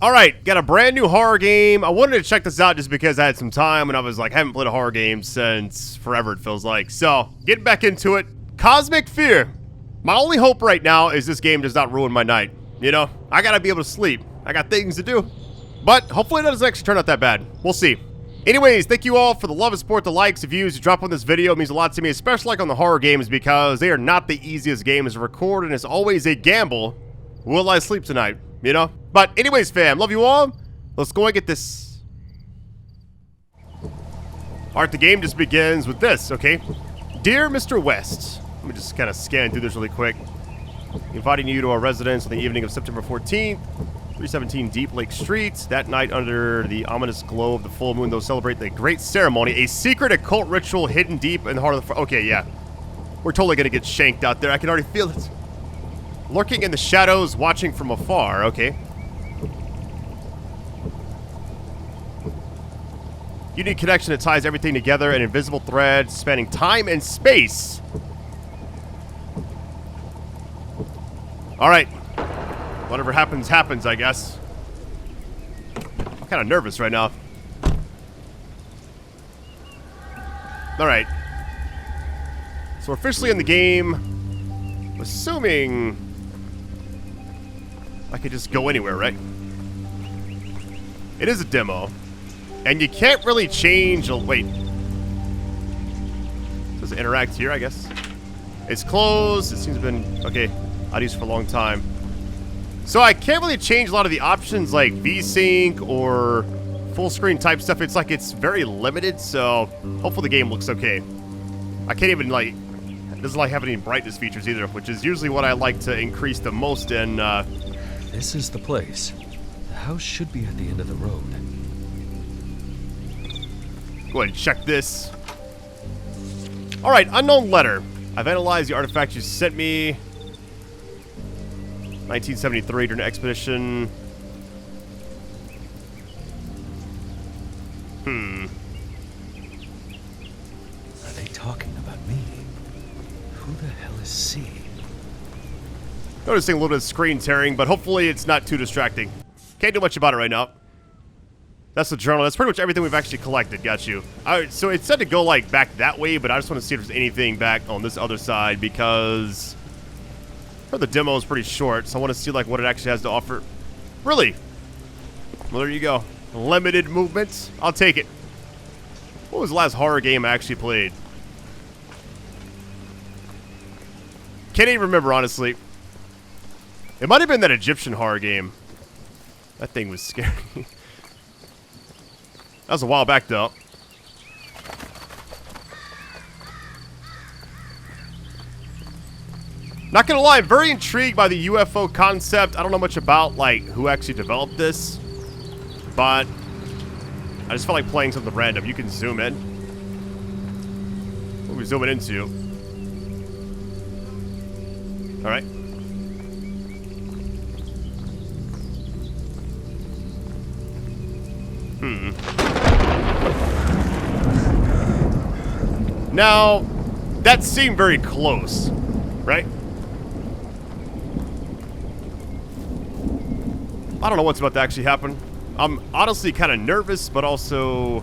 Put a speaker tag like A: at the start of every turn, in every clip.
A: Alright, got a brand new horror game. I wanted to check this out just because I had some time and I was like, I haven't played a horror game since forever, it feels like. So, getting back into it. Cosmic Fear. My only hope right now is this game does not ruin my night. You know, I gotta be able to sleep. I got things to do. But hopefully it doesn't actually turn out that bad. We'll see. Anyways, thank you all for the love and support, the likes, the views you drop on this video. It means a lot to me, especially like on the horror games, because they are not the easiest games to record, and it's always a gamble. Will I sleep tonight? You know? But anyways, fam, love you all. Let's go and get this. Alright, the game just begins with this, okay? Dear Mr. West. Let me just kind of scan through this really quick. Inviting you to our residence on the evening of September 14th. 317 Deep Lake Street. That night, under the ominous glow of the full moon, they'll celebrate the great ceremony. A secret occult ritual hidden deep in the heart of the... Okay, yeah. We're totally gonna get shanked out there. I can already feel it. Lurking in the shadows, watching from afar. Okay. Unique connection that ties everything together. An invisible thread spanning time and space. Alright. Whatever happens, happens, I guess. I'm kind of nervous right now. Alright. So we're officially in the game. I'm assuming I could just go anywhere, right? It is a demo. And you can't really change... Wait. Does it interact here, I guess? It's closed. It seems to have been... Okay. I've used it for a long time. So I can't really change a lot of the options like VSync or full screen type stuff. It's like it's very limited, so hopefully the game looks okay. I can't even like... It doesn't like have any brightness features either, which is usually what I like to increase the most in...
B: This is the place. The house should be at the end of the road.
A: Go ahead and check this. Alright, unknown letter. I've analyzed the artifact you sent me. 1973 during an expedition.
B: Are they talking about me? Who the hell is C?
A: Noticing a little bit of screen tearing, but hopefully it's not too distracting. Can't do much about it right now. That's the journal. That's pretty much everything we've actually collected. Got you. Alright, so it said to go like back that way, but I just want to see if there's anything back on this other side because the demo is pretty short, so I want to see like what it actually has to offer. Really? Well, there you go. Limited movements. I'll take it. What was the last horror game I actually played? Can't even remember, honestly. It might have been that Egyptian horror game. That thing was scary. That was a while back, though. Not gonna lie, I'm very intrigued by the UFO concept. I don't know much about, like, who actually developed this. But I just felt like playing something random. You can zoom in. What are we zooming into? Alright. Now, that seemed very close, right? I don't know what's about to actually happen. I'm honestly kind of nervous, but also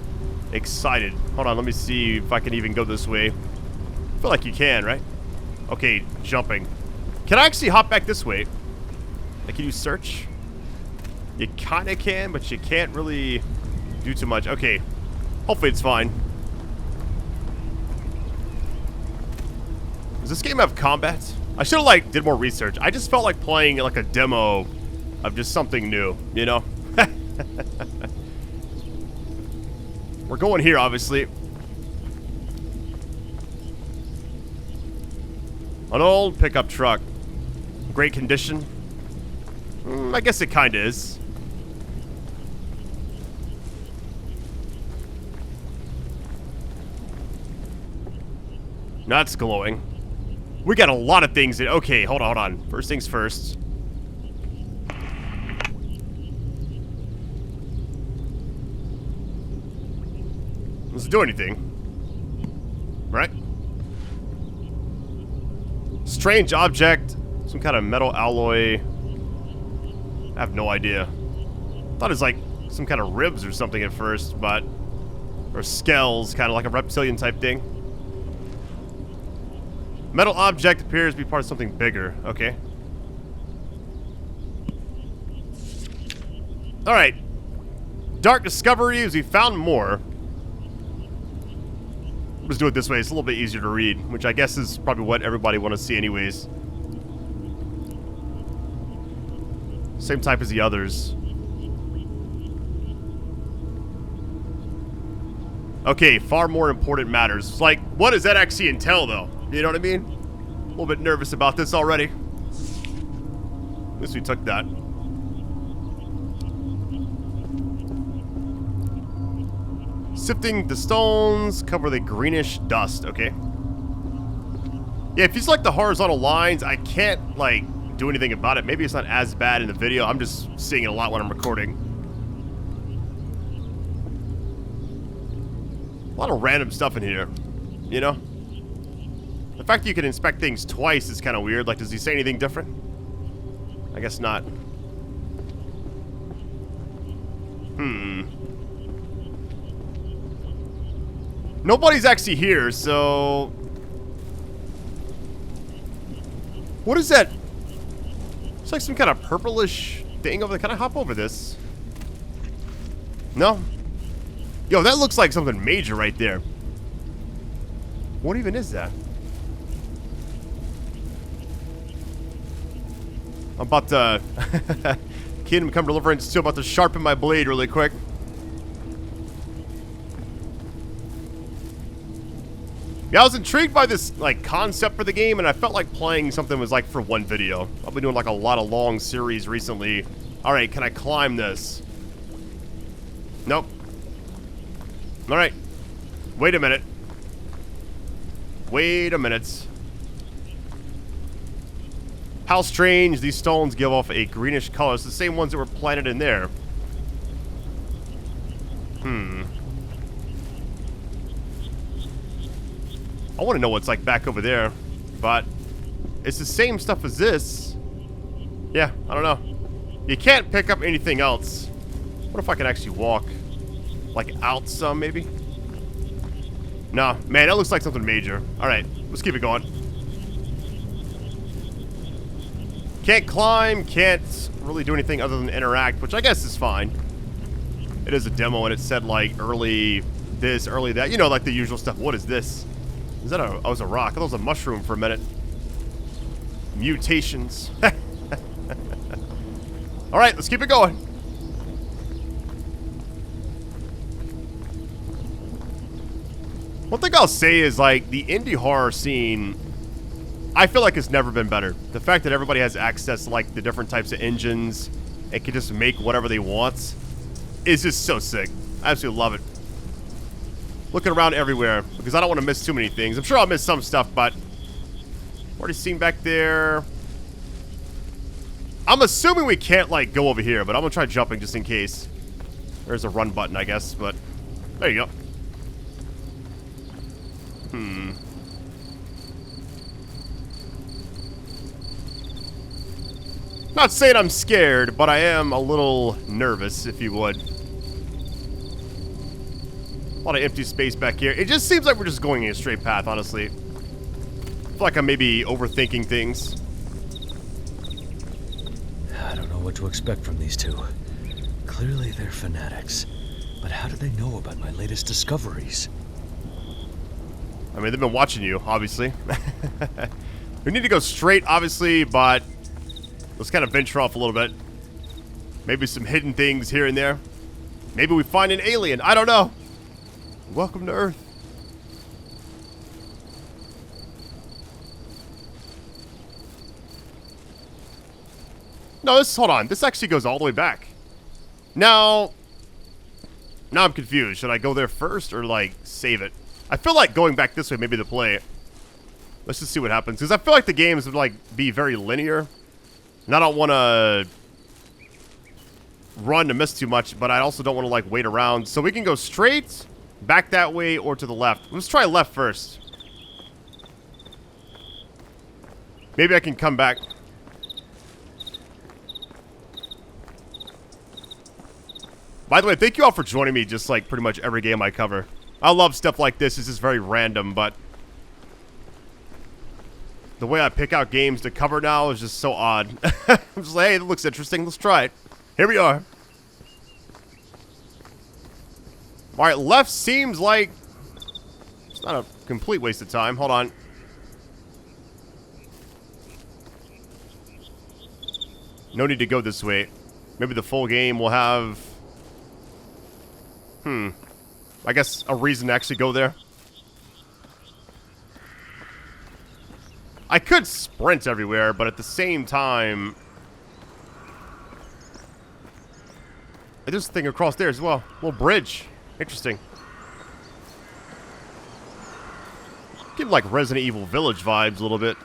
A: excited. Hold on, let me see if I can even go this way. I feel like you can, right? Okay, jumping. Can I actually hop back this way? Like, can you search? You kind of can, but you can't really do too much. Okay, hopefully it's fine. Does this game have combat? I should have, like, did more research. I just felt like playing, like, a demo of just something new, you know? We're going here, obviously. An old pickup truck. Great condition. I guess it kind of is. That's glowing. We got a lot of things in. Okay, hold on. First things first. Doesn't do anything. Right? Strange object. Some kind of metal alloy. I have no idea. Thought it was like some kind of ribs or something at first, but... Or scales, kind of like a reptilian type thing. Metal object appears to be part of something bigger. Okay. Alright. Dark discoveries. We found more. Let's do it this way. It's a little bit easier to read, which I guess is probably what everybody wants to see anyways. Same type as the others. Okay, far more important matters. It's like, what does that actually entail, though? You know what I mean? A little bit nervous about this already. At least we took that. Sifting the stones, cover the greenish dust. Okay. Yeah, if you select the horizontal lines, I can't, like, do anything about it. Maybe it's not as bad in the video. I'm just seeing it a lot when I'm recording. A lot of random stuff in here, you know? The fact that you can inspect things twice is kind of weird. Like, does he say anything different? I guess not. Nobody's actually here, so... What is that? It's like some kind of purplish thing over there. Can I hop over this? No? Yo, that looks like something major right there. What even is that? I'm about to... Kingdom Come Deliverance 2, about to sharpen my blade really quick. Yeah, I was intrigued by this, like, concept for the game, and I felt like playing something was, like, for one video. I've been doing, like, a lot of long series recently. Alright, can I climb this? Nope. Alright. Wait a minute. Wait a minute. How strange, these stones give off a greenish color. It's the same ones that were planted in there. I want to know what's like back over there, but it's the same stuff as this. Yeah, I don't know. You can't pick up anything else. What if I can actually walk, like, out some, maybe? No, man, that looks like something major. All right, let's keep it going. Can't climb, can't really do anything other than interact, which I guess is fine. It is a demo, and it said, like, early this, early that. You know, like the usual stuff. What is this? Is that a... Oh, it was a rock. I thought it was a mushroom for a minute. Mutations. Alright, let's keep it going. One thing I'll say is, like, the indie horror scene, I feel like it's never been better. The fact that everybody has access to, like, the different types of engines and can just make whatever they want is just so sick. I absolutely love it. Looking around everywhere, because I don't want to miss too many things. I'm sure I'll miss some stuff, but... Already seen back there. I'm assuming we can't, like, go over here, but I'm going to try jumping just in case. There's a run button, I guess, but... There you go. Not saying I'm scared, but I am a little nervous, if you would. A lot of empty space back here. It just seems like we're just going in a straight path, honestly. I feel like I'm maybe overthinking things.
B: I don't know what to expect from these two. Clearly they're fanatics. But how do they know about my latest discoveries?
A: I mean, they've been watching you, obviously. We need to go straight, obviously, but let's kind of venture off a little bit. Maybe some hidden things here and there. Maybe we find an alien. I don't know. Welcome to Earth. No, hold on. This actually goes all the way back. Now I'm confused. Should I go there first or, like, save it? I feel like going back this way may be the play. Let's just see what happens. Because I feel like the games would, like, be very linear. And I don't want to run to miss too much, but I also don't want to, like, wait around. So we can go straight, back that way, or to the left. Let's try left first. Maybe I can come back. By the way, thank you all for joining me just like pretty much every game I cover. I love stuff like this. It's just very random, but the way I pick out games to cover now is just so odd. I'm just like, hey, it looks interesting. Let's try it. Here we are. Alright, left seems like it's not a complete waste of time. Hold on. No need to go this way. Maybe the full game will have... I guess a reason to actually go there. I could sprint everywhere, but at the same time... There's a thing across there as well. A little bridge. Interesting. Give like Resident Evil Village vibes a little bit.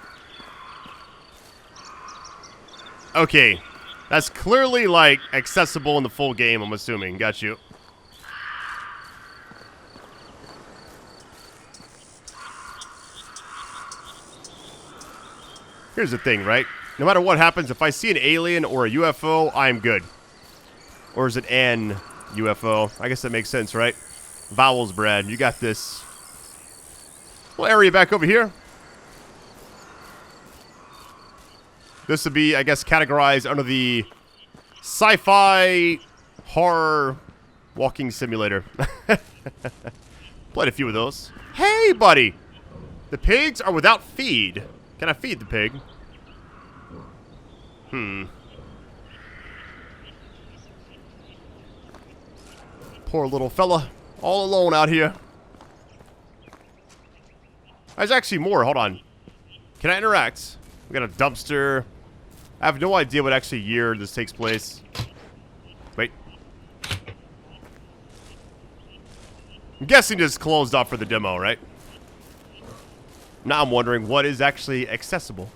A: Okay. That's clearly like accessible in the full game, I'm assuming. Got you. Here's the thing, right? No matter what happens, if I see an alien or a UFO, I'm good. Or is it an UFO? I guess that makes sense, right? Vowels, Brad. You got this. Little area back over here. This would be, I guess, categorized under the sci-fi horror walking simulator. Played a few of those. Hey, buddy! The pigs are without feed. Can I feed the pig? Poor little fella. All alone out here. There's actually more. Hold on. Can I interact? We got a dumpster. I have no idea what actually year this takes place. Wait. I'm guessing this closed off for the demo, right? Now I'm wondering what is actually accessible.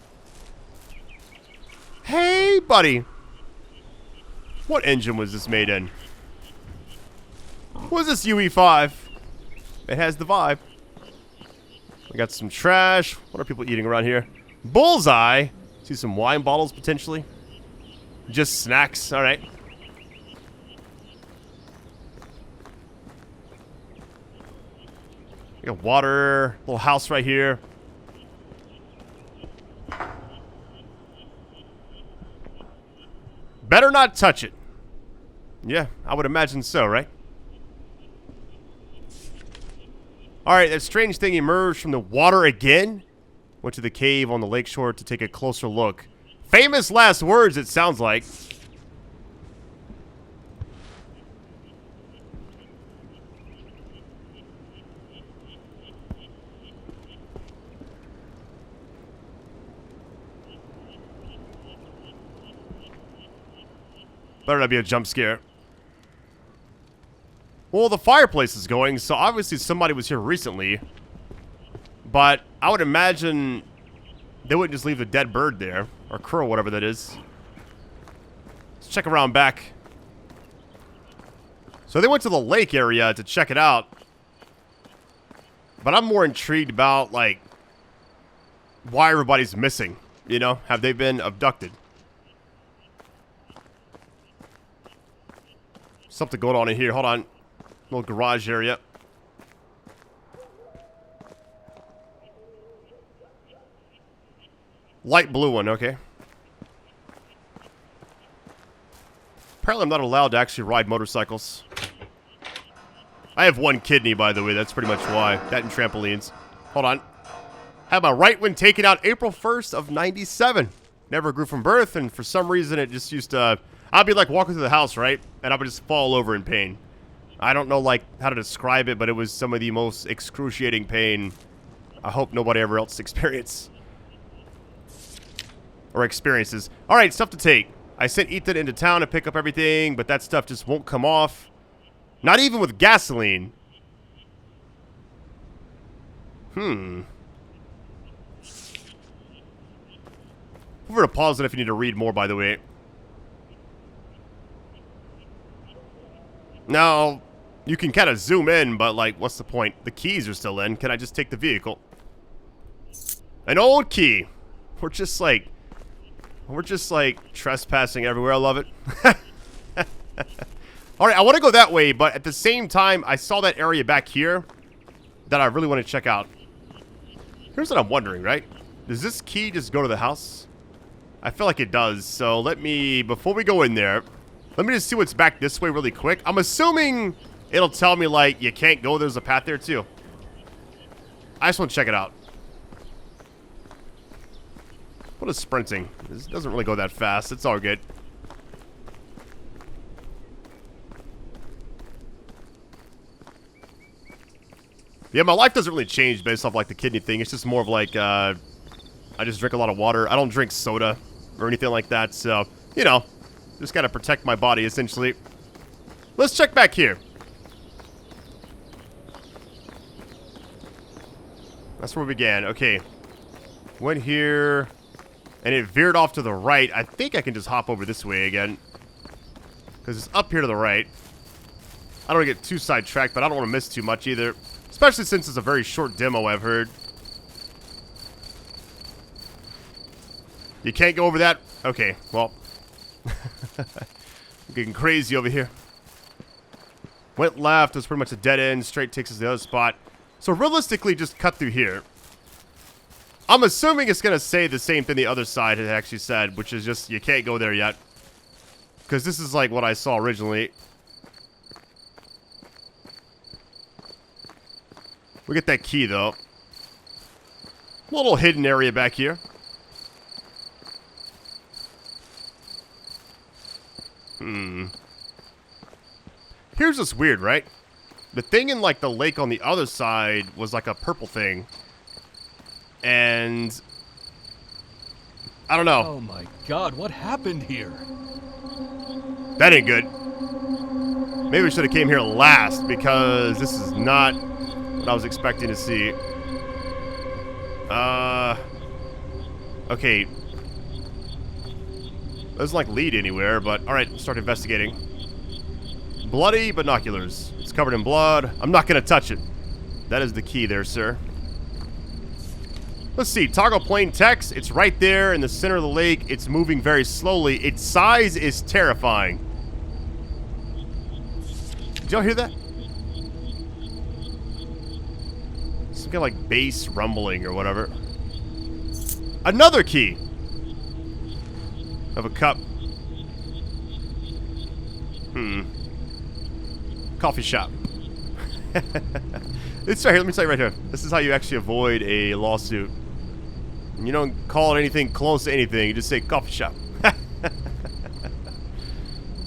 A: Hey, buddy. What engine was this made in? What is this UE5? It has the vibe. We got some trash. What are people eating around here? Bullseye. See some wine bottles potentially. Just snacks. All right. We got water. Little house right here. Better not touch it. Yeah, I would imagine so, right? Alright, that strange thing emerged from the water again. Went to the cave on the lakeshore to take a closer look. Famous last words, it sounds like. Better not be a jump scare. Well, the fireplace is going, so obviously somebody was here recently. But I would imagine they wouldn't just leave the dead bird there. Or crow, whatever that is. Let's check around back. So they went to the lake area to check it out. But I'm more intrigued about, like, why everybody's missing. You know? Have they been abducted? Something going on in here. Hold on. Little garage area. Light blue one, okay. Apparently I'm not allowed to actually ride motorcycles. I have one kidney, by the way. That's pretty much why. That and trampolines. Hold on. Had my right one taken out April 1st of 97. Never grew from birth, and for some reason it just used to... I'd be like walking through the house, right? And I would just fall over in pain. I don't know, like, how to describe it, but it was some of the most excruciating pain I hope nobody ever else experiences. Or experiences. Alright, stuff to take. I sent Ethan into town to pick up everything, but that stuff just won't come off. Not even with gasoline. Feel free to pause it if you need to read more, by the way. Now, you can kind of zoom in, but, like, what's the point? The keys are still in. Can I just take the vehicle? An old key. We're just, like, trespassing everywhere. I love it. Hold Alright, I want to go that way, but at the same time, I saw that area back here that I really want to check out. Here's what I'm wondering, right? Does this key just go to the house? I feel like it does, so let me, before we go in there, let me just see what's back this way really quick. I'm assuming it'll tell me, like, you can't go, there's a path there too. I just want to check it out. What is sprinting? This doesn't really go that fast, it's all good. Yeah, my life doesn't really change based off, like, the kidney thing. It's just more of, like, I just drink a lot of water. I don't drink soda or anything like that, so, you know, just gotta protect my body, essentially. Let's check back here. That's where we began. Okay. Went here, and it veered off to the right. I think I can just hop over this way again, because it's up here to the right. I don't want to get too sidetracked, but I don't want to miss too much either. Especially since it's a very short demo, I've heard. You can't go over that? Okay, well. I'm getting crazy over here. Went left, it's pretty much a dead end. Straight takes us to the other spot. So realistically, just cut through here. I'm assuming it's going to say the same thing the other side had actually said, which is just, you can't go there yet. Because this is like what I saw originally. We get that key, though. A little hidden area back here. Here's what's weird, right? The thing in, like, the lake on the other side was, like, a purple thing. And I don't know.
B: Oh, my God. What happened here?
A: That ain't good. Maybe we should have came here last, because this is not what I was expecting to see. Okay. Doesn't, like, lead anywhere, but alright, let's start investigating. Bloody binoculars. It's covered in blood. I'm not gonna touch it. That is the key there, sir. Let's see. Toggle plain text. It's right there in the center of the lake. It's moving very slowly. Its size is terrifying. Did y'all hear that? Some kind of like bass rumbling or whatever. Another key of a cup. Coffee shop. It's right here. Let me tell you right here. This is how you actually avoid a lawsuit. You don't call it anything close to anything. You just say coffee shop.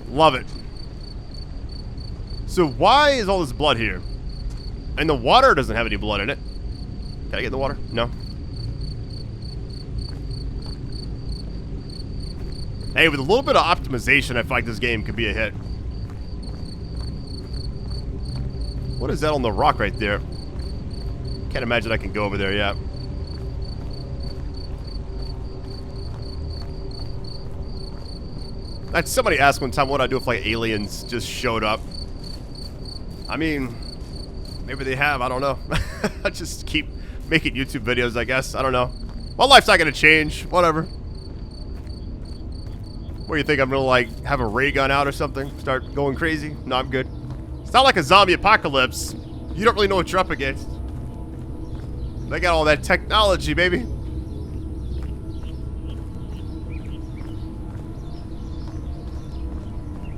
A: Love it. So why is all this blood here? And the water doesn't have any blood in it. Can I get the water? No. Hey, with a little bit of optimization, I feel like this game could be a hit. What is that on the rock right there? Can't imagine I can go over there yet. Somebody asked one time what I'd do if, like, aliens just showed up. I mean, maybe they have, I don't know. I just keep making YouTube videos, I guess. I don't know. My life's not gonna change. Whatever. What do you think? I'm gonna, like, have a ray gun out or something? Start going crazy? No, I'm good. It's not like a zombie apocalypse. You don't really know what you're up against. They got all that technology, baby.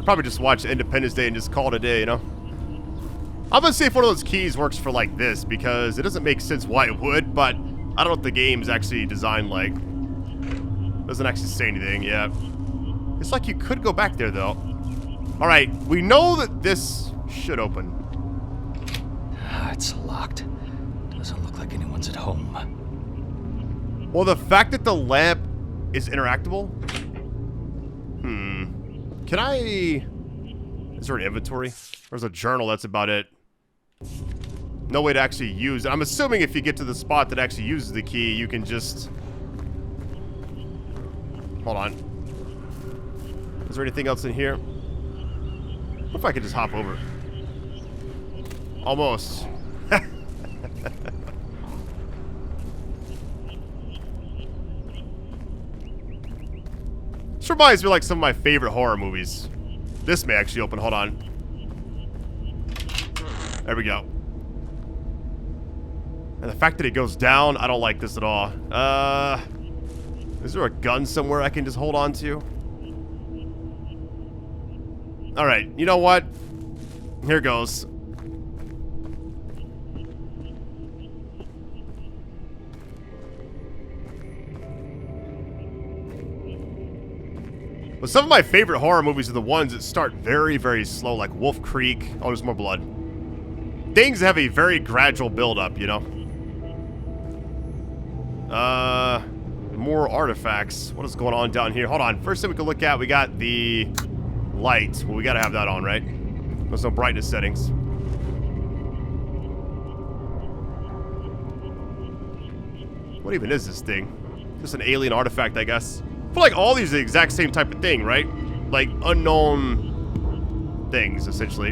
A: Probably just watch Independence Day and just call it a day, you know? I'm gonna see if one of those keys works for like this, because it doesn't make sense why it would, but I don't know what the game's actually designed like. Doesn't actually say anything, yeah. It's like you could go back there, though. Alright, we know that this should open.
B: It's locked. Doesn't look like anyone's at home.
A: Well, the fact that the lamp is interactable? Can I... Is there an inventory? There's a journal, that's about it. No way to actually use it. I'm assuming if you get to the spot that actually uses the key, you can just... Hold on. Is there anything else in here? What if I could just hop over? Almost. This reminds me of like some of my favorite horror movies. This may actually open. Hold on. There we go. And the fact that it goes down, I don't like this at all. Is there a gun somewhere I can just hold on to? Alright, you know what? Here goes. But some of my favorite horror movies are the ones that start very, very slow, like Wolf Creek. Oh, there's more blood. Things have a very gradual build-up, you know? More artifacts. What is going on down here? Hold on. First thing we can look at, we got the light. Well, we gotta have that on, right? There's no brightness settings. What even is this thing? Just an alien artifact, I guess. I feel like all these are the exact same type of thing, right? Like unknown things, essentially.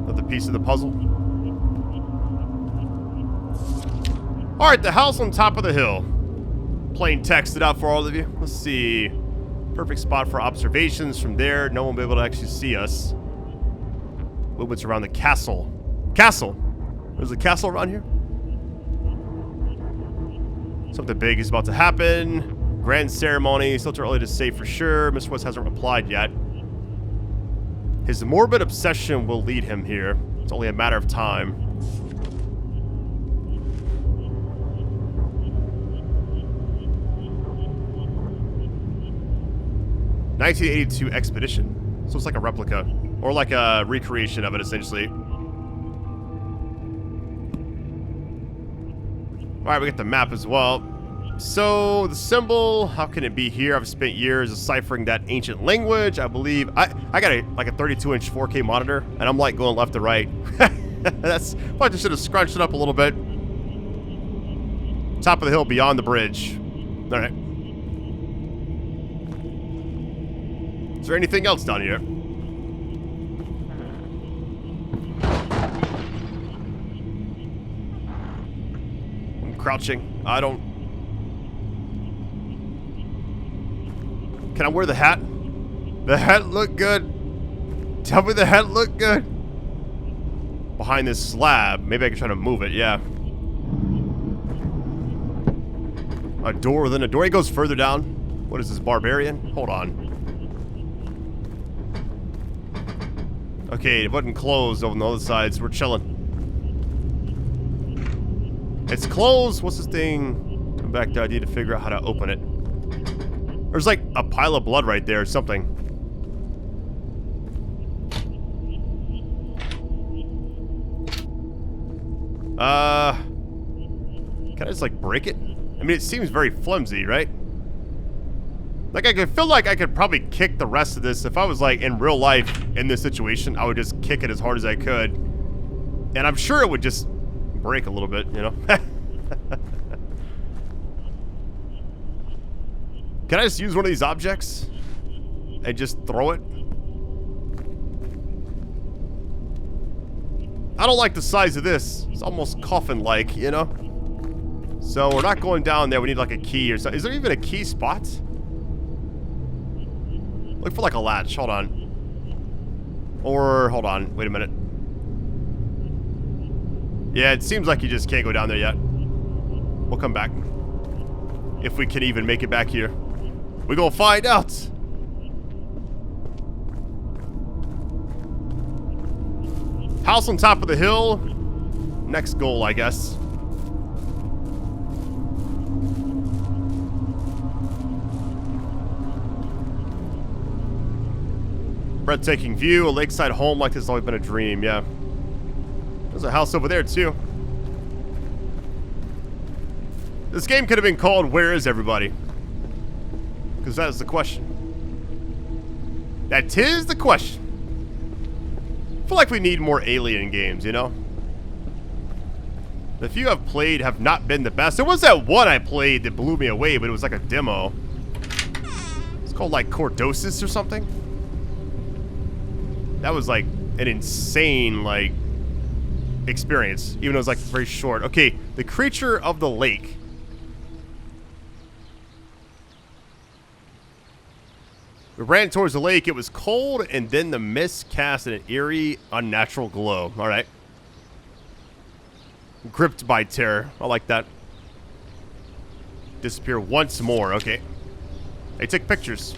A: Another piece of the puzzle. Alright, the house on top of the hill. Plain texted out for all of you. Let's see. Perfect spot for observations. From there, no one will be able to actually see us. Movements around the castle. Castle! There's a castle around here? Something big is about to happen. Grand ceremony. Still too early to say for sure. Mr. West hasn't replied yet. His morbid obsession will lead him here. It's only a matter of time. ...1982 expedition. So it's like a replica. Or like a recreation of it, essentially. Alright, we get the map as well. So, the symbol, how can it be here? I've spent years deciphering that ancient language. I believe... I got a 32-inch 4K monitor, and I'm like going left to right. That's... Probably should have scrunched it up a little bit. Top of the hill beyond the bridge. Alright. Is there anything else down here? I'm crouching. I don't... Can I wear the hat? The hat look good. Tell me the hat look good. Behind this slab. Maybe I can try to move it, yeah. A door within a door. It goes further down. What is this, barbarian? Hold on. Okay, it wasn't closed over on the other side, so we're chilling. It's closed. What's this thing? Come back to idea to figure out how to open it. There's like a pile of blood right there or something. Can I just like break it? I mean, it seems very flimsy, right? Like, I could feel like I could probably kick the rest of this. If I was, like, in real life in this situation, I would just kick it as hard as I could. And I'm sure it would just break a little bit, you know? Can I just use one of these objects? And just throw it? I don't like the size of this. It's almost coffin-like, you know? So, we're not going down there. We need, like, a key or something. Is there even a key spot? Look for like a latch. Hold on. Or, hold on. Wait a minute. Yeah, it seems like you just can't go down there yet. We'll come back. If we can even make it back here. We're gonna find out. House on top of the hill. Next goal, I guess. Breathtaking view, a lakeside home like this has always been a dream, yeah. There's a house over there, too. This game could have been called Where Is Everybody? Because that is the question. That is the question. I feel like we need more Alien games, you know? The few I've played have not been the best. There was that one I played that blew me away, but it was like a demo. It's called like Cordosis or something. That was like an insane like experience, even though it was like very short. Okay, the creature of the lake. We ran towards the lake. It was cold, and then the mist cast an eerie, unnatural glow. All right. Gripped by terror. I like that. Disappear once more. Okay. They took pictures.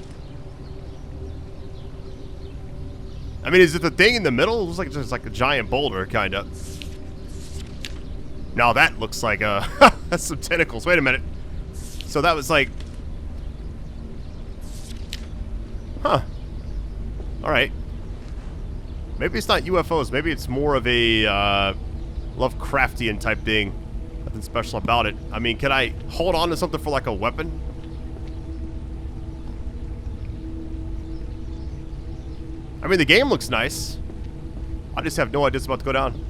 A: I mean, is it the thing in the middle? It looks like just like a giant boulder, kind of. No, that looks like that's some tentacles. Wait a minute. So that was like... Huh. Alright. Maybe it's not UFOs. Maybe it's more of a Lovecraftian type thing. Nothing special about it. I mean, can I hold on to something for like a weapon? I mean, the game looks nice. I just have no idea it's about to go down.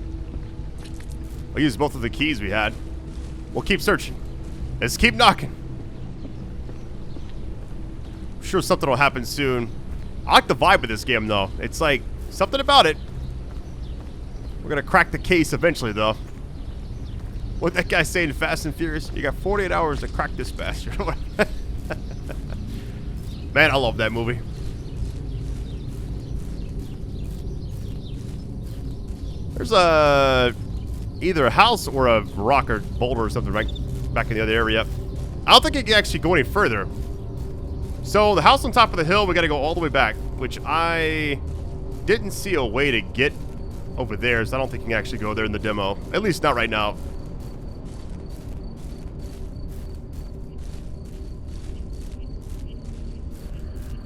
A: I'll use both of the keys we had. We'll keep searching. Let's keep knocking. I'm sure something will happen soon. I like the vibe of this game, though. It's like, something about it. We're gonna crack the case eventually, though. What that guy saying in Fast and Furious? You got 48 hours to crack this bastard. Man, I love that movie. There's either a house or a rock or boulder or something right back in the other area. I don't think it can actually go any further. So the house on top of the hill, we gotta go all the way back, which I didn't see a way to get over there, so I don't think you can actually go there in the demo. At least not right now.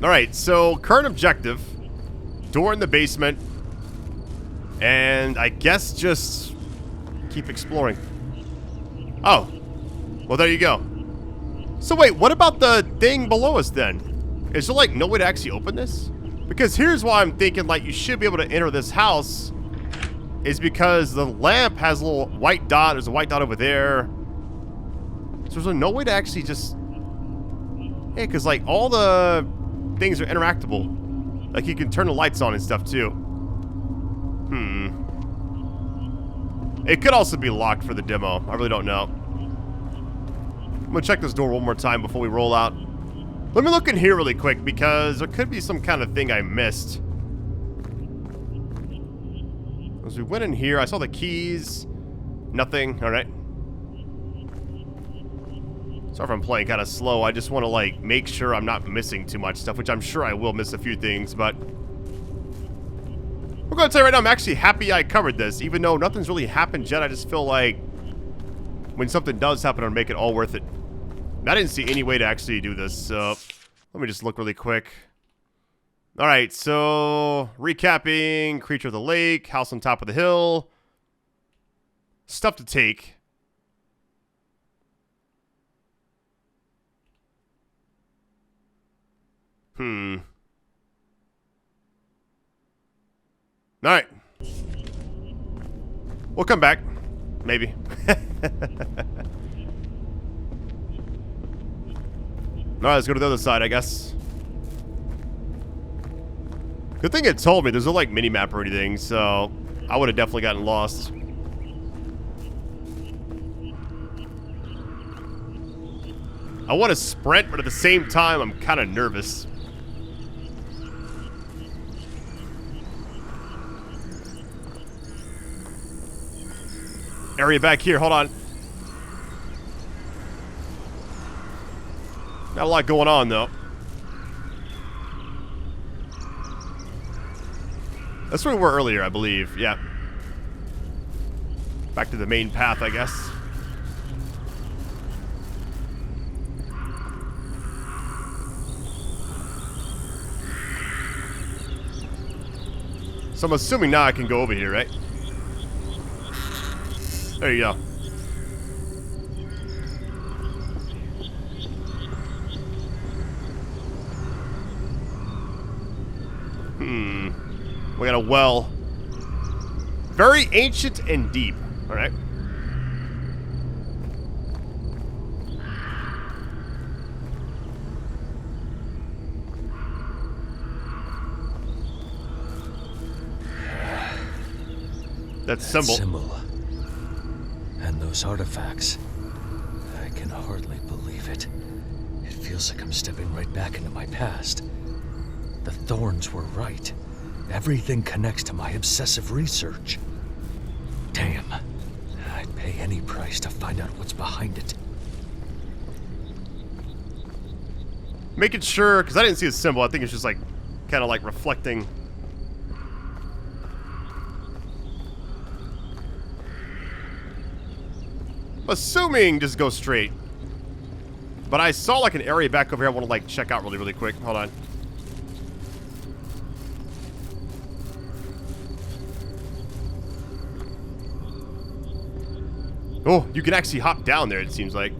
A: Alright, so current objective. Door in the basement. And I guess just keep exploring. Oh. Well, there you go. So wait, what about the thing below us then? Is there like no way to actually open this? Because here's why I'm thinking like you should be able to enter this house. Is because the lamp has a little white dot. There's a white dot over there. So there's no way to actually just... Hey, because like all the things are interactable. Like you can turn the lights on and stuff too. It could also be locked for the demo. I really don't know. I'm gonna check this door one more time before we roll out. Let me look in here really quick because there could be some kind of thing I missed. As we went in here, I saw the keys. Nothing. Alright. Sorry if I'm playing kind of slow. I just want to like make sure I'm not missing too much stuff, which I'm sure I will miss a few things, but... I'm going to tell you right now, I'm actually happy I covered this. Even though nothing's really happened yet, I just feel like when something does happen, it'll make it all worth it. And I didn't see any way to actually do this, so let me just look really quick. Alright, so recapping, creature of the lake, house on top of the hill. Stuff to take. Alright. We'll come back. Maybe. Alright, let's go to the other side, I guess. Good thing it told me. There's no, like, mini-map or anything, so I would have definitely gotten lost. I want to sprint, but at the same time, I'm kind of nervous. Area back here, hold on. Not a lot going on, though. That's where we were earlier, I believe. Yeah. Back to the main path, I guess. So I'm assuming now I can go over here, right? There you go. We got a well. Very ancient and deep. Alright. That symbol.
B: And those artifacts. I can hardly believe it. It feels like I'm stepping right back into my past. The thorns were right. Everything connects to my obsessive research. Damn. I'd pay any price to find out what's behind it.
A: Making sure, because I didn't see a symbol. I think it's just like, kind of like reflecting. Assuming just go straight. But I saw like an area back over here I want to like check out really quick. Hold on. Oh, you can actually hop down there, it seems like.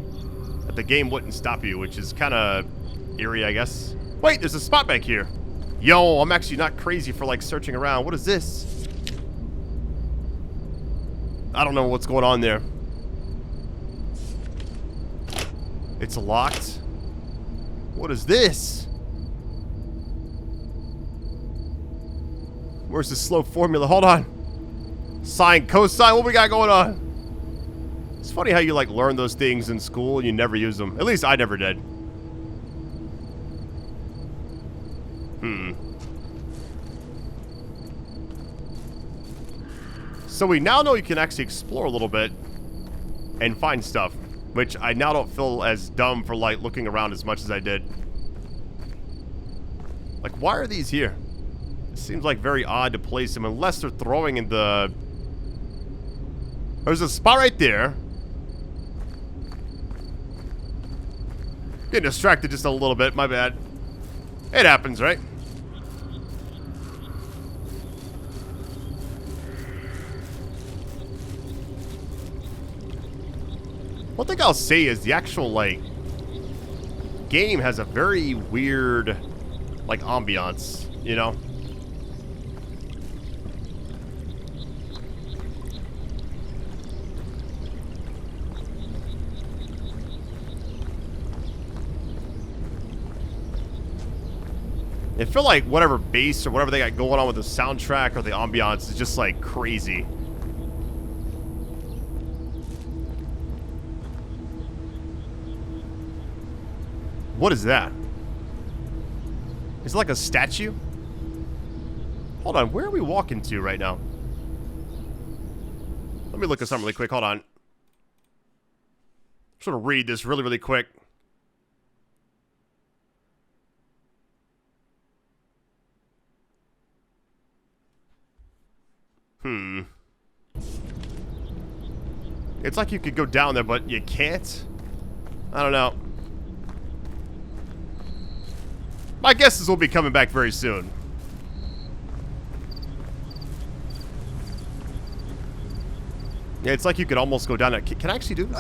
A: But the game wouldn't stop you, which is kind of eerie, I guess. Wait, there's a spot back here. Yo, I'm actually not crazy for like searching around. What is this? I don't know what's going on there. It's locked. What is this? Where's the slope formula? Hold on. Sine, cosine, what we got going on? It's funny how you like learn those things in school and you never use them. At least I never did. So we now know you can actually explore a little bit and find stuff, which I now don't feel as dumb for like looking around as much as I did. Like, why are these here? It seems like very odd to place them unless they're throwing in the... There's a spot right there. Getting distracted just a little bit, my bad. It happens, right? One thing I'll say is the actual, like, game has a very weird, like, ambiance, you know? I feel like whatever bass or whatever they got going on with the soundtrack or the ambiance is just, like, crazy. What is that? Is it like a statue? Hold on, where are we walking to right now? Let me look at something really quick, hold on. I'm just gonna read this really quick. It's like you could go down there, but you can't? I don't know. My guess is we'll be coming back very soon. Yeah, it's like you could almost go down there. Can I actually do this?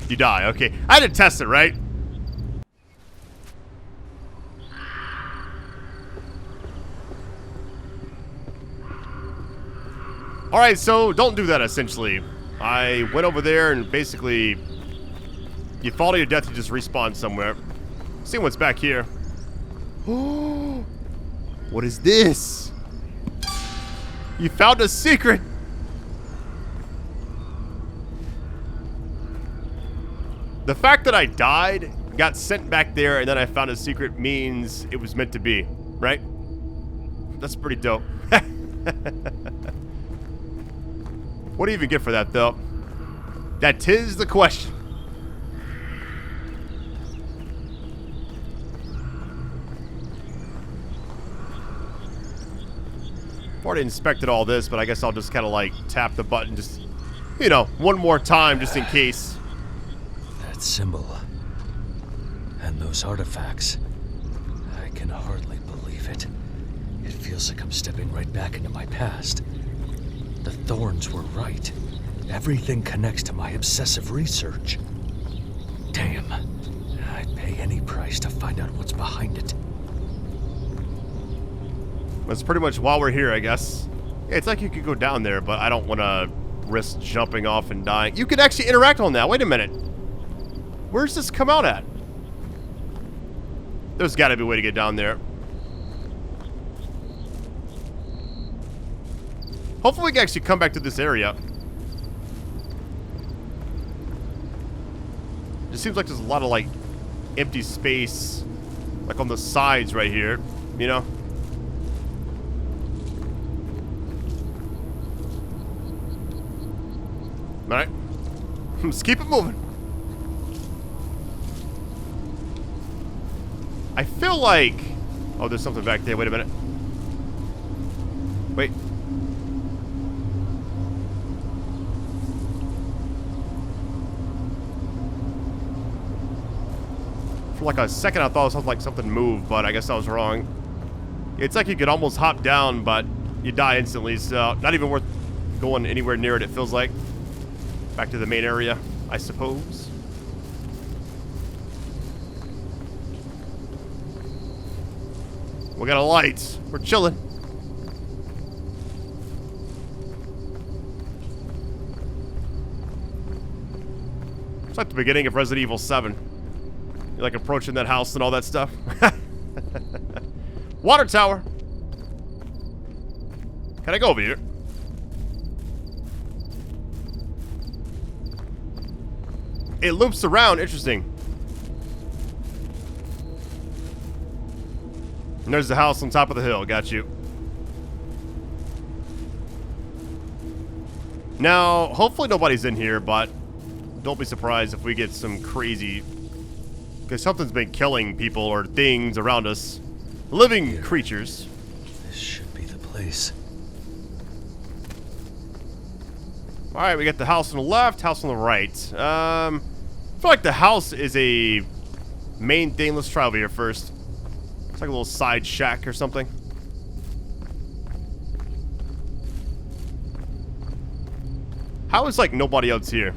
A: You die, okay. I had to test it, right? Alright, so don't do that, essentially. I went over there and basically... You fall to your death, you just respawn somewhere. See what's back here. Oh, what is this? You found a secret. The fact that I died, got sent back there, and then I found a secret means it was meant to be, right? That's pretty dope. What do you even get for that, though? That is the question. I've already inspected all this, but I guess I'll just kind of like tap the button just, you know, one more time just in case.
B: That symbol. And those artifacts. I can hardly believe it. It feels like I'm stepping right back into my past. The thorns were right. Everything connects to my obsessive research. Damn. I'd pay any price to find out what's behind it.
A: That's pretty much while we're here, I guess. Yeah, it's like you could go down there, but I don't want to risk jumping off and dying. You could actually interact on that. Wait a minute. Where's this come out at? There's got to be a way to get down there. Hopefully we can actually come back to this area. It seems like there's a lot of, like, empty space, like on the sides right here. you know? Alright. Let's keep it moving. I feel like... Oh, there's something back there. Wait a minute. Wait. For like a second, I thought it was like something moved, but I guess I was wrong. It's like you could almost hop down, but you die instantly, so not even worth going anywhere near it, it feels like. Back to the main area, I suppose. We got a light. We're chilling. It's like the beginning of Resident Evil 7. You're like approaching that house and all that stuff. Water tower. Can I go over here? It loops around. Interesting. And there's the house on top of the hill. Got you. Now, hopefully nobody's in here, but don't be surprised if we get some crazy... Because something's been killing people or things around us. Living creatures.
B: This should be the place.
A: Alright, we got the house on the left, house on the right. I feel like the house is a main thing. Let's try over here first. It's like a little side shack or something. How is like nobody else here?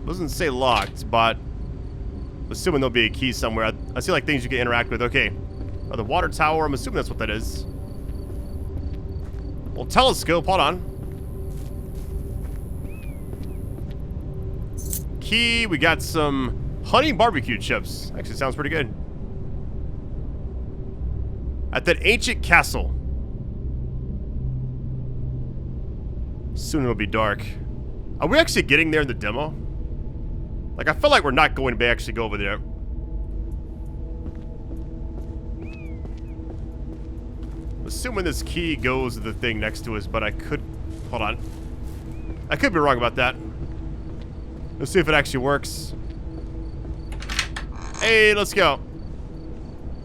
A: Doesn't say locked, but I'm assuming there'll be a key somewhere. I see like things you can interact with. Okay. The water tower, I'm assuming that's what that is. Well, telescope, hold on. Key, we got some honey barbecue chips. Actually sounds pretty good. At that ancient castle. Soon it'll be dark. Are we actually getting there in the demo? Like, I feel like we're not going to actually go over there. Assuming this key goes to the thing next to us, but I could... Hold on. I could be wrong about that. Let's see if it actually works. Hey, let's go.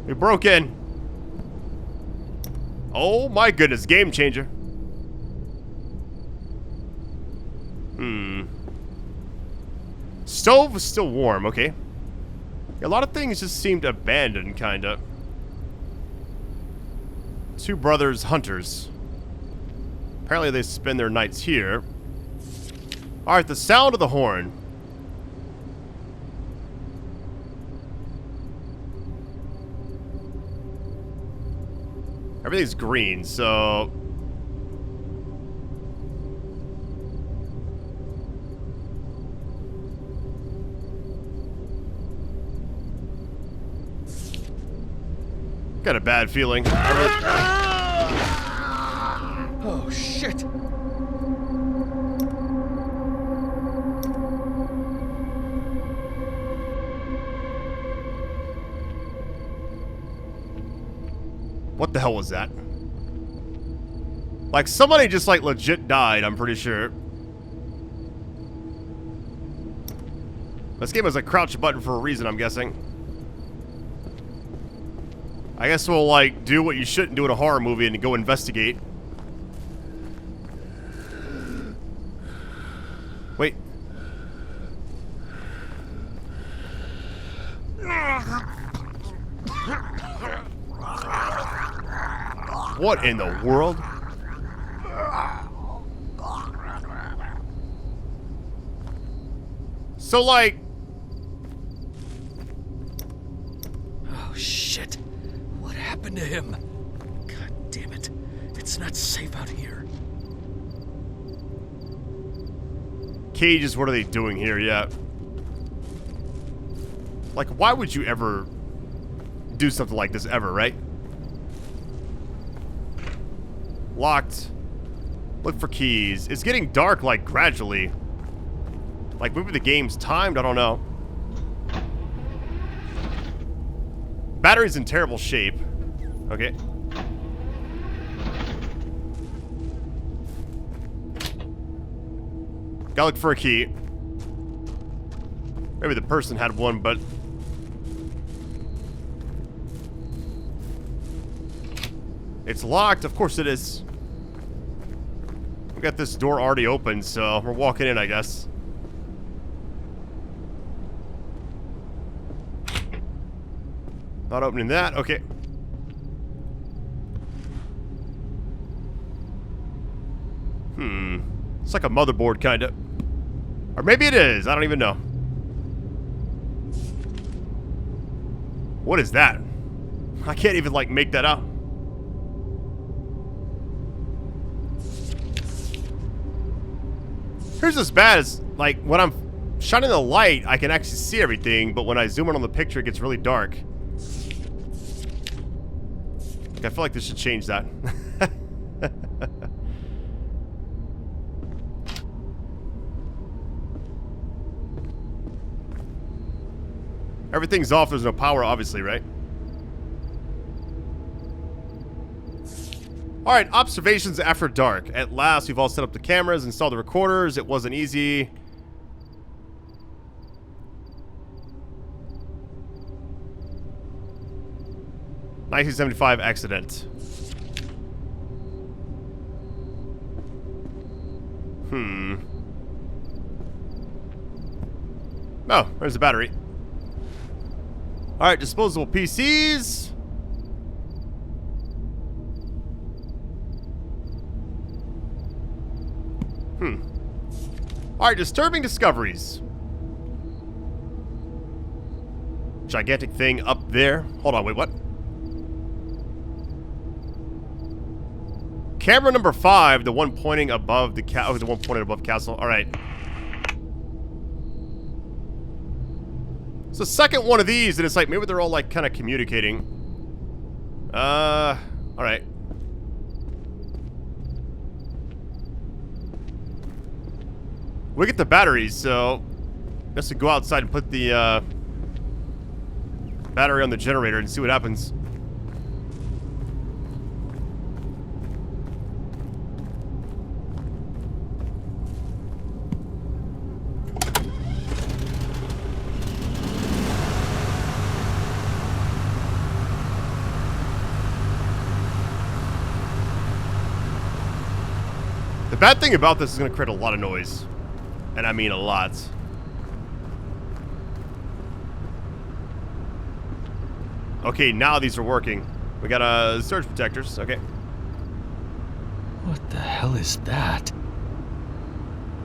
A: We broke in. Oh my goodness, game changer. Stove is still warm, okay. A lot of things just seemed abandoned, kinda. Two brothers, hunters. Apparently they spend their nights here. Alright, the sound of the horn. Everything's green, so... Got a bad feeling.
B: Oh, shit!
A: What the hell was that? Like, somebody just, like, legit died, I'm pretty sure. This game has a crouch button for a reason, I'm guessing. I guess we'll, like, do what you shouldn't do in a horror movie and go investigate. Wait. What in the world? So, like...
B: Oh, shit. What happened to him? God damn it. It's not safe out here.
A: Cages, what are they doing here? Yeah. Like, why would you ever do something like this ever, right? Locked. Look for keys. It's getting dark, like, gradually. Like, maybe the game's timed? I don't know. battery's in terrible shape. Okay. Gotta look for a key. Maybe the person had one, but... It's locked. Of course it is. We got this door already open, so we're walking in, I guess. Not opening that. Okay. It's like a motherboard, kinda. Or maybe it is. I don't even know. What is that? I can't even, like, make that out. Here's what's bad is, like, when I'm shining the light, I can actually see everything, but when I zoom in on the picture, it gets really dark. Like, I feel like this should change that. Everything's off, there's no power, obviously, right? Alright, observations after dark. At last, we've all set up the cameras, installed the recorders. It wasn't easy. "1975 accident." Oh, there's the battery. Alright, disposable PCs. Alright, disturbing discoveries. Gigantic thing up there. Hold on, wait, what? Camera number 5, the one pointing above the the one pointing above castle. Alright. It's the second one of these, and it's like, maybe they're all, like, kind of communicating. Alright. We get the batteries, so... Let's go outside and put the, battery on the generator and see what happens. The bad thing about this is going to create a lot of noise. And I mean a lot. Okay, now these are working. We got surge protectors. Okay.
B: What the hell is that?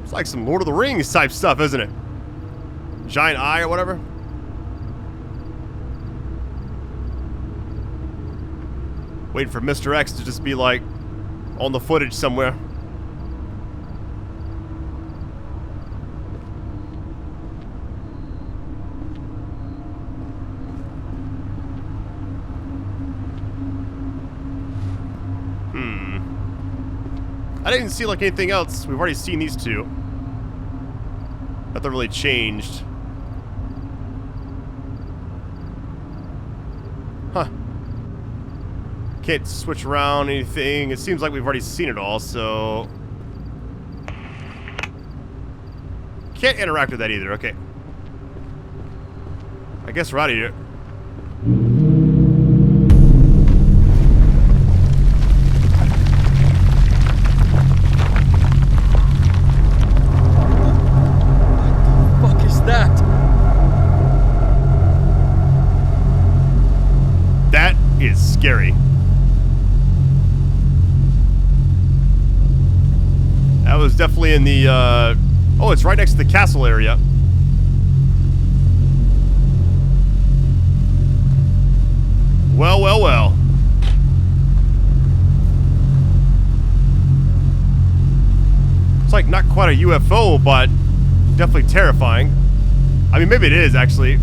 A: It's like some Lord of the Rings type stuff, isn't it? Giant eye or whatever. Waiting for Mr. X to just be like on the footage somewhere. I didn't see like anything else. We've already seen these two. Nothing really changed. Huh. Can't switch around anything. It seems like we've already seen it all, so... Can't interact with that either, okay. I guess we're out of here. Scary. That was definitely in the, oh, it's right next to the castle area. Well, well, well. It's like not quite a UFO, but definitely terrifying. I mean, maybe it is, actually.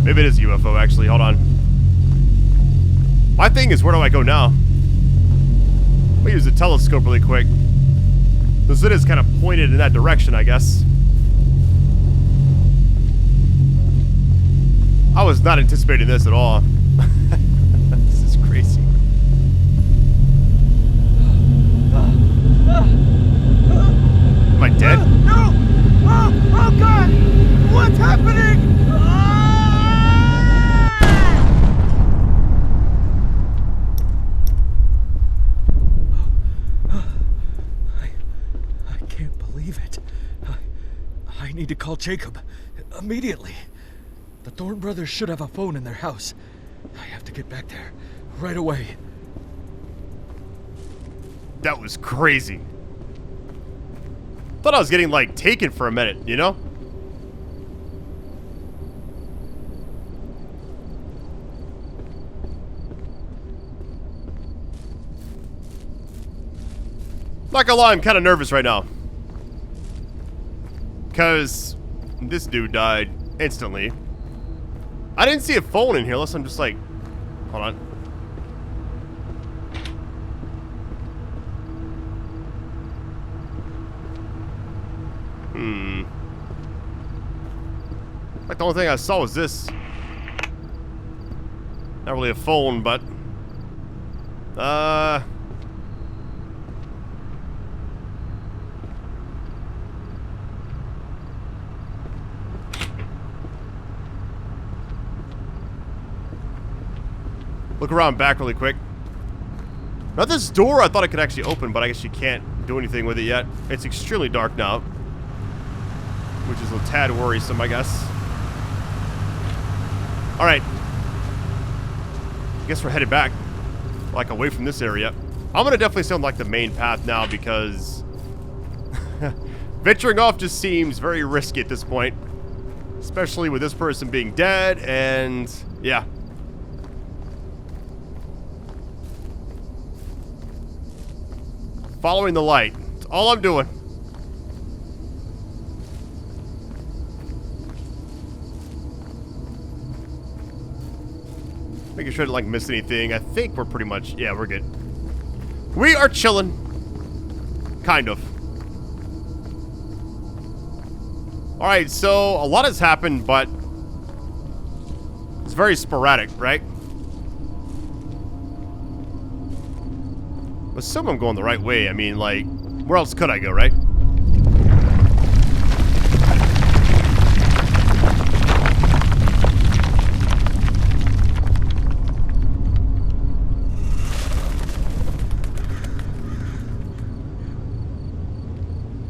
A: Maybe it is a UFO, actually. Hold on. My thing is, where do I go now? Let me use the telescope really quick. Because it is kind of pointed in that direction, I guess. I was not anticipating this at all. This is crazy. Am I dead?
C: No! Oh God! What's happening?
B: I can't believe it. I need to call Jacob immediately. The Thorne brothers should have a phone in their house. I have to get back there right away.
A: That was crazy. Thought I was getting, like, taken for a minute, you know? Not gonna lie, I'm kind of nervous right now. Because this dude died instantly. I didn't see a phone in here unless I'm just like... Hold on. Like, the only thing I saw was this. Not really a phone, but... Look around back really quick. Now this door I thought I could actually open, but I guess you can't do anything with it yet. It's extremely dark now. Which is a tad worrisome, I guess. Alright. I guess we're headed back. Like, away from this area. I'm gonna definitely stay on, like, the main path now because... venturing off just seems very risky at this point. Especially with this person being dead, and... yeah. Following the light. That's all I'm doing. Making sure I didn't, like, miss anything. I think we're pretty much... yeah, we're good. We are chilling. Kind of. Alright, so a lot has happened, but... it's very sporadic, right? Assume I'm going the right way. I mean, like, where else could I go, right?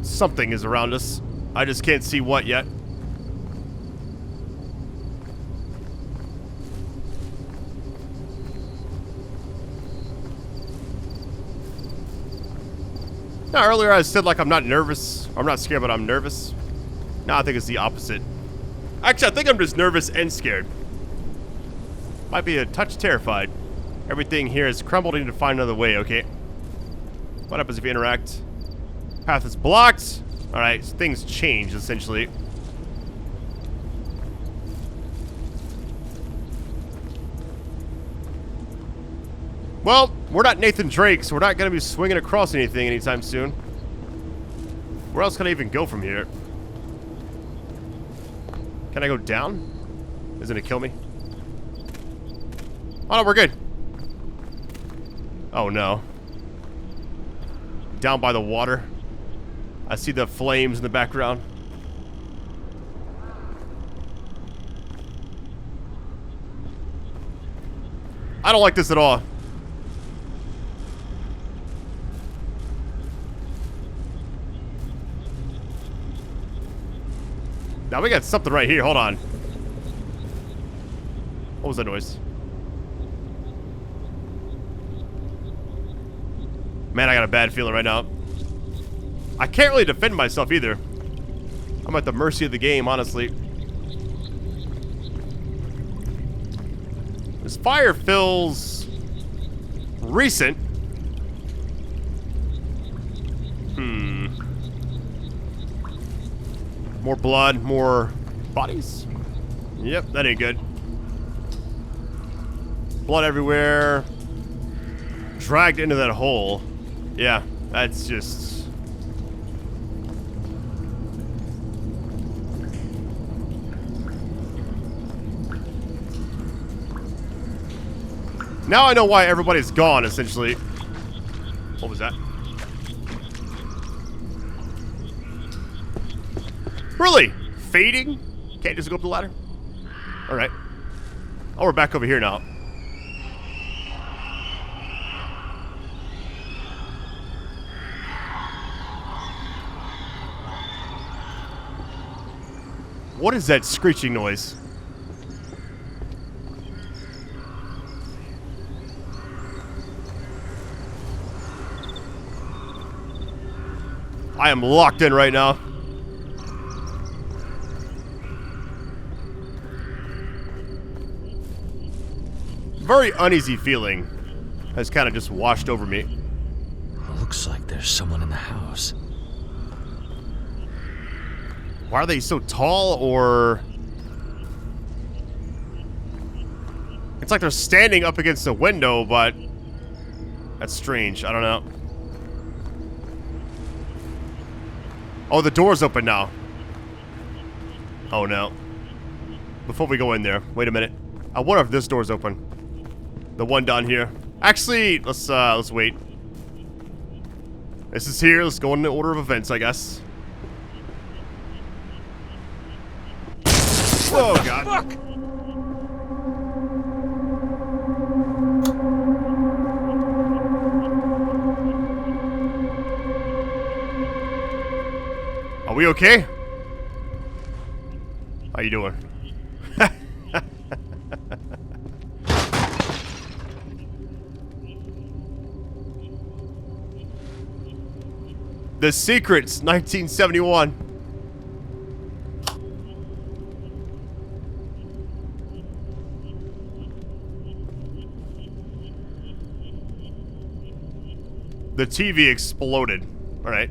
A: Something is around us. I just can't see what yet. Now, earlier I said, like, I'm not nervous. I'm not scared, but I'm nervous. Now I think it's the opposite. Actually, I think I'm just nervous and scared. Might be a touch terrified. Everything here is crumbling to find another way, okay? What happens if you interact? Path is blocked. Alright, so things change, essentially. Well, we're not Nathan Drake, so we're not going to be swinging across anything anytime soon. Where else can I even go from here? Can I go down? Is it going to kill me? Oh, no, we're good. Oh, no. Down by the water. I see the flames in the background. I don't like this at all. Now we got something right here. Hold on. What was that noise? Man, I got a bad feeling right now. I can't really defend myself either. I'm at the mercy of the game, honestly. This fire feels recent. More blood, more bodies. Yep, that ain't good. Blood everywhere. Dragged into that hole. Yeah, that's just... Now I know why everybody's gone, essentially. What was that? Really? Fading? Can't just go up the ladder? Alright. Oh, we're back over here now. What is that screeching noise? I am locked in right now. Very uneasy feeling has kind of just washed over me.
B: Looks like there's someone in the house.
A: Why are they so tall, or... It's like they're standing up against the window, but... That's strange. I don't know. Oh, the door's open now. Oh, no. Before we go in there, wait a minute. I wonder if this door's open. The one down here. Actually, let's wait. This is here. Let's go in the order of events, I guess. Oh, God.
C: Fuck!
A: Are we okay? How you doing? The Secrets, 1971. The TV exploded. All right.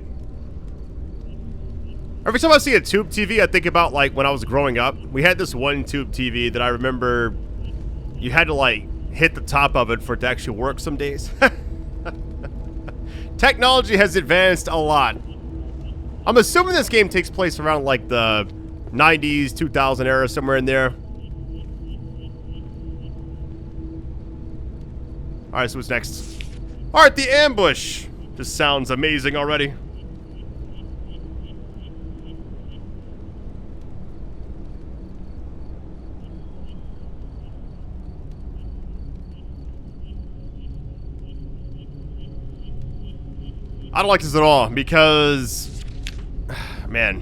A: Every time I see a tube TV, I think about, like, when I was growing up. We had this one tube TV that I remember you had to, like, hit the top of it for it to actually work some days. Technology has advanced a lot. I'm assuming this game takes place around, like, the 90s, 2000 era, somewhere in there. Alright, so what's next? Alright, the ambush. This sounds amazing already. I don't like this at all because, man,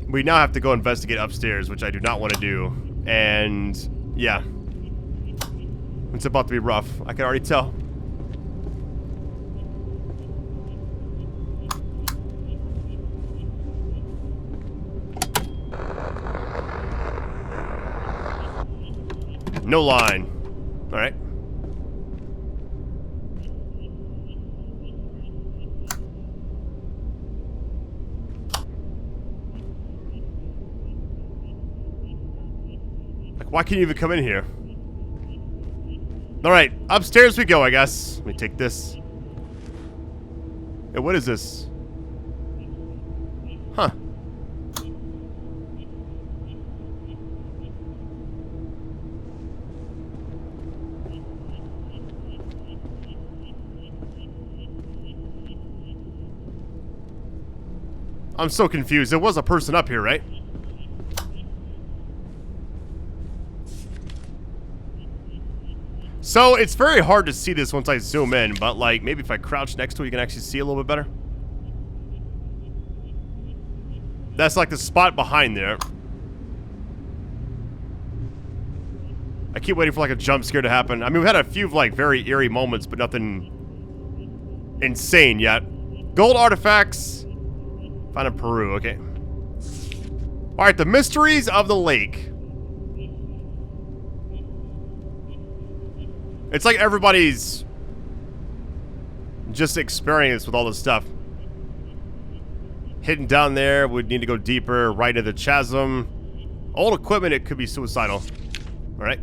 A: we now have to go investigate upstairs, which I do not want to do. And, yeah, it's about to be rough. I can already tell. No line. All right. Why can't you even come in here? Alright, upstairs we go, I guess. Let me take this. Hey, what is this? Huh. I'm so confused. There was a person up here, right? So, it's very hard to see this once I zoom in, but, like, maybe if I crouch next to it, you can actually see a little bit better. That's, like, the spot behind there. I keep waiting for, like, a jump scare to happen. I mean, we've had a few, like, very eerie moments, but nothing insane yet. Gold artifacts. Found in Peru, okay. Alright, the mysteries of the lake. It's like everybody's just experienced with all this stuff. Hidden down there, would need to go deeper, right into the chasm. Old equipment, it could be suicidal. Alright.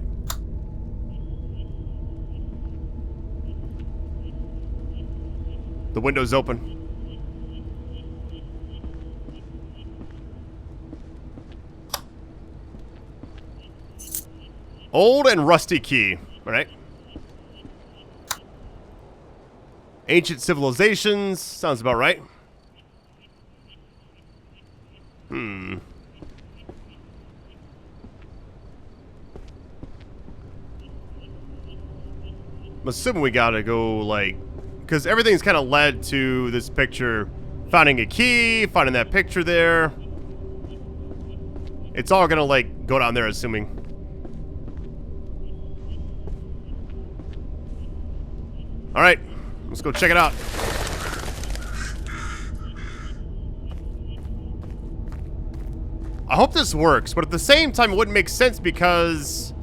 A: The window's open. Old and rusty key. Alright. Ancient civilizations. Sounds about right. I'm assuming we gotta go, like... Because everything's kind of led to this picture. Finding a key, finding that picture there. It's all gonna, like, go down there, assuming. Alright, let's go check it out. I hope this works, but at the same time, it wouldn't make sense because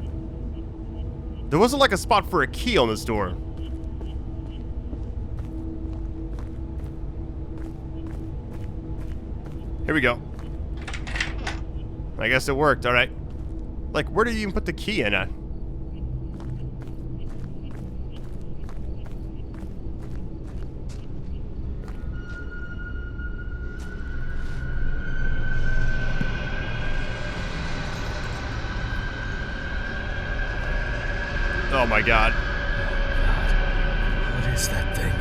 A: there wasn't, like, a spot for a key on this door. Here we go. I guess it worked, alright. Like, where did you even put the key in at? Oh my god.
B: What is that thing?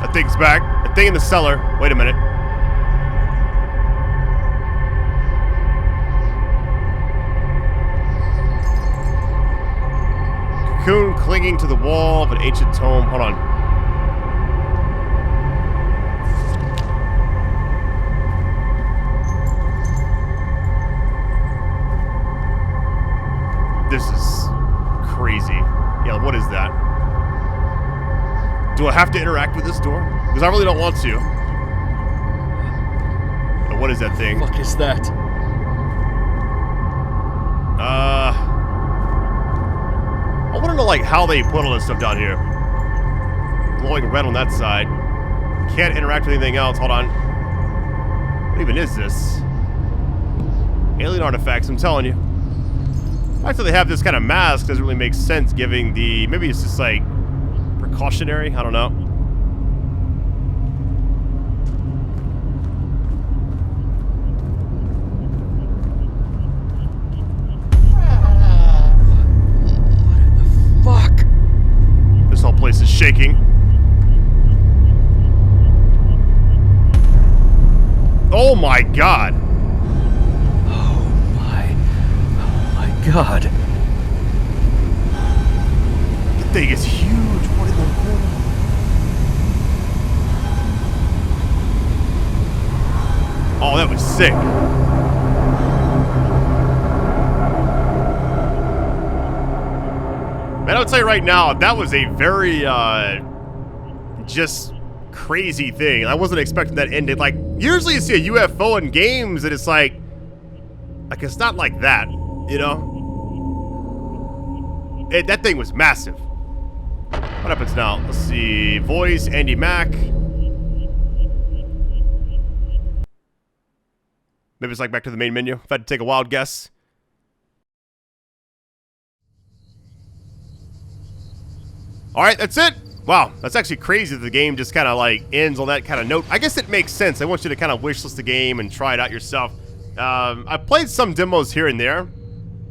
A: That thing's back. A thing in the cellar. Wait a minute. Cocoon clinging to the wall of an ancient tome. Hold on. This is crazy. Yeah, what is that? Do I have to interact with this door? Because I really don't want to. But what is that thing?
B: What is that?
A: I want to know, like, how they put all this stuff down here. Glowing red on that side. Can't interact with anything else. Hold on. What even is this? Alien artifacts, I'm telling you. The fact that they have this kind of mask doesn't really make sense, giving the... Maybe it's just, like, precautionary? I don't know.
B: What in the fuck?
A: This whole place is shaking. Oh my god!
B: God.
A: The thing is huge. What in the world? Oh, that was sick. Man, I'll tell you right now, that was a very, just crazy thing. I wasn't expecting that ended. Like, usually you see a UFO in games and it's like it's not like that, you know? That thing was massive. What happens now? Let's see. Voice, Andy Mack. Maybe it's like back to the main menu. If I had to take a wild guess. Alright, that's it. Wow, that's actually crazy that the game just kind of like ends on that kind of note. I guess it makes sense. I want you to kind of wishlist the game and try it out yourself. I played some demos here and there.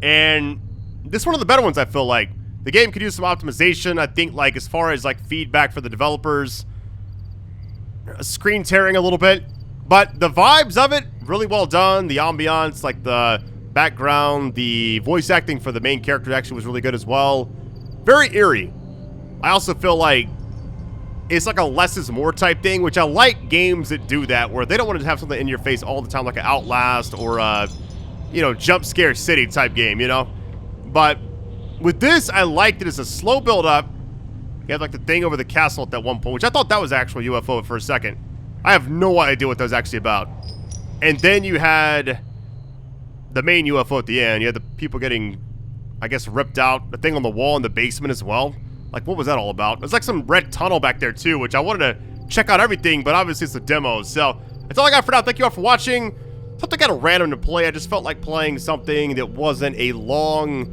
A: And this is one of the better ones, I feel like. The game could use some optimization, I think, like, as far as, like, feedback for the developers. Screen tearing a little bit. But the vibes of it, really well done. The ambiance, like, the background, the voice acting for the main character actually was really good as well. Very eerie. I also feel like it's like a less is more type thing, which I like games that do that, where they don't want to have something in your face all the time, like an Outlast or a, you know, jump scare city type game, you know? But with this, I liked it as a slow build up. You had like the thing over the castle at that one point, which I thought that was actually UFO for a second. I have no idea what that was actually about. And then you had the main UFO at the end. You had the people getting, I guess, ripped out. The thing on the wall in the basement as well. Like, what was that all about? There's like some red tunnel back there too, which I wanted to check out everything, but obviously it's the demos. So that's all I got for now. Thank you all for watching. Something kind of random to play. I just felt like playing something that wasn't a long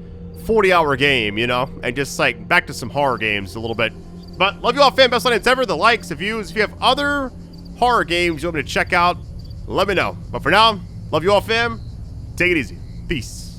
A: 40-hour game, you know, and just like back to some horror games a little bit. But love you all, fam. Best audience ever. The likes, the views. If you have other horror games you want me to check out, let me know. But for now, love you all, fam. Take it easy. Peace.